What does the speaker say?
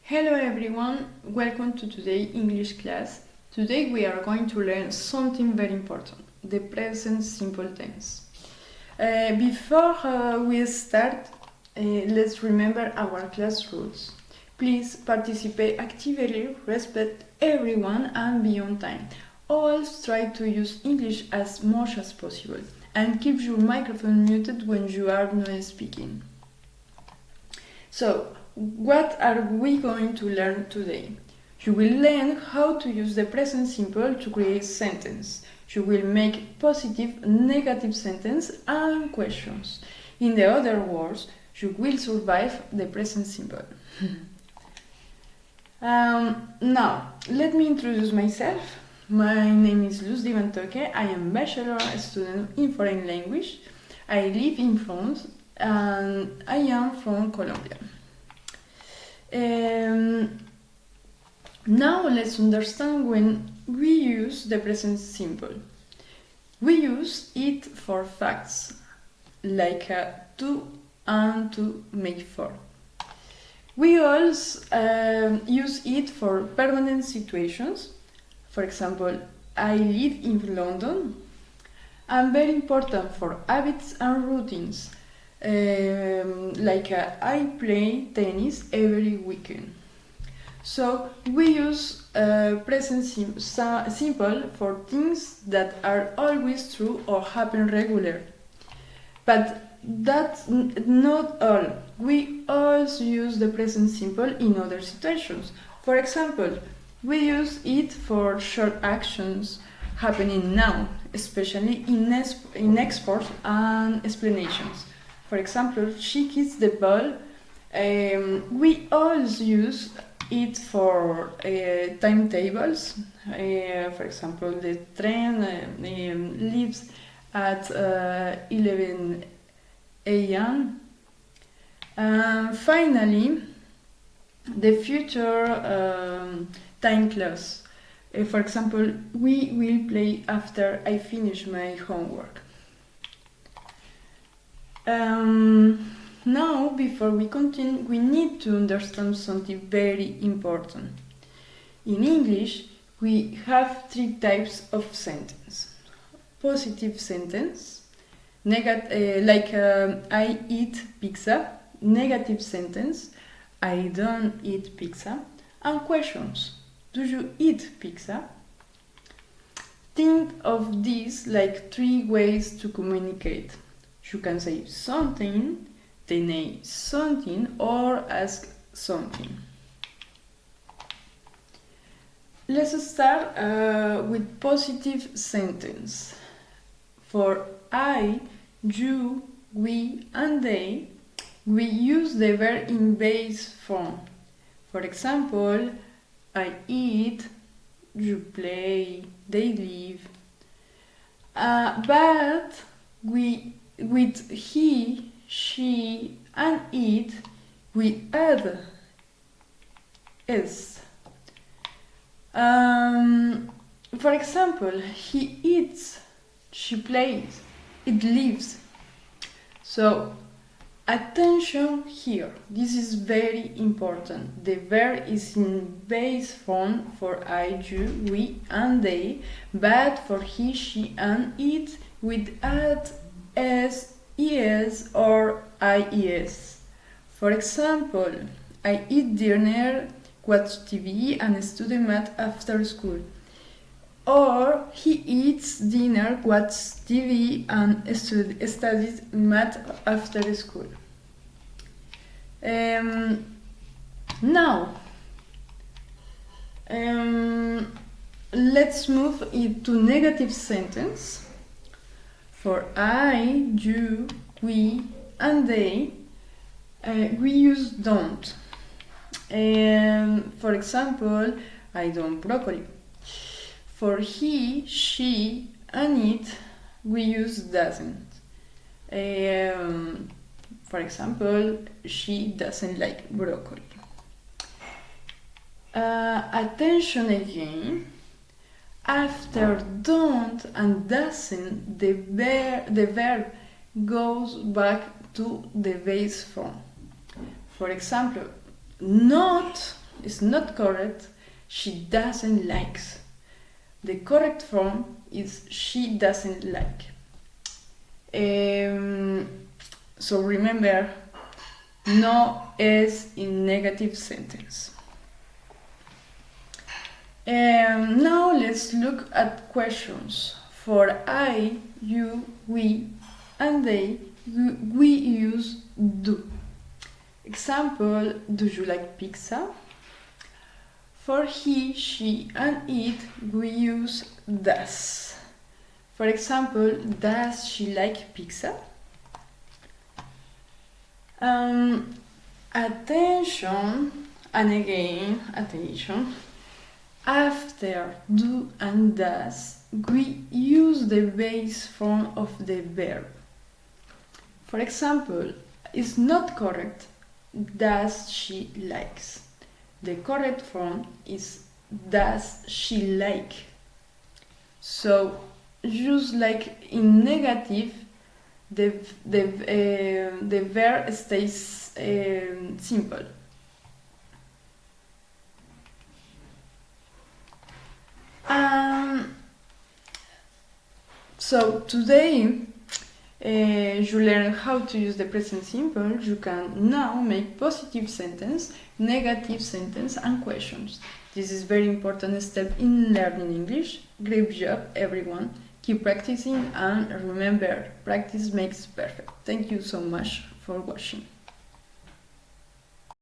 Hello everyone, welcome to today's English class. Today we are going to learn something very important, the present simple tense. Before we start, let's remember our class rules. Please participate actively, respect everyone and be on time. Always try to use English as much as possible and keep your microphone muted when you are not speaking. So, what are we going to learn today? You will learn how to use the present simple to create sentence. You will make positive, negative sentence and questions. In the other words, you will survive the present simple. Now, let me introduce myself. My name is Luz Divantoque. I am bachelor student in foreign language. I live in France and I am from Colombia. Now let's understand when we use the present simple. We use it for facts, like to and to make for. We also use it for permanent situations. For example, I live in London. And very important for habits and routines. I play tennis every weekend. So we use present simple for things that are always true or happen regular. But that's not all. We also use the present simple in other situations. For example, we use it for short actions happening now, especially in exports and explanations. For example, she kicks the ball. We also use it for timetables. For example, the train leaves at 11 a.m. Finally, the future time clause. For example, we will play after I finish my homework. Now, before we continue, we need to understand something very important. In English, we have three types of sentence. Positive sentence, I eat pizza. Negative sentence, I don't eat pizza. And questions, do you eat pizza? Think of these like three ways to communicate. You can say something, deny something, or ask something. Let's start with positive sentence. For I, you, we, and they, we use the verb in base form. For example, I eat, you play, they live. But with he, she, and it, we add s. For example, he eats, she plays, it lives. So, attention here, this is very important. The verb is in base form for I, you, we, and they, but for he, she, and it, we add s, es, or ies. For example, I eat dinner, watch TV, and study math after school. Or he eats dinner, watches TV, and studies math after school. Now, let's move into negative sentence. For I, you, we, and they, we use don't. For example, I don't broccoli. For he, she, and it, we use doesn't. For example, she doesn't like broccoli. Attention again. After don't and doesn't, the verb goes back to the base form. For example, not is not correct. She doesn't like. The correct form is she doesn't like. So remember, no is in negative sentence. Now let's look at questions. For I, you, we, and they, we use do. Example, do you like pizza? For he, she, and it, we use does. For example, does she like pizza? Attention, and again, attention. After do and does, we use the base form of the verb. For example, it's not correct, does she likes. The correct form is does she like. So just like in negative, the verb stays simple. So today you learn how to use the present simple. You can now make positive sentence, negative sentence, and questions. This is very important step in learning English. Great job, everyone. Keep practicing, and remember, practice makes perfect. Thank you so much for watching.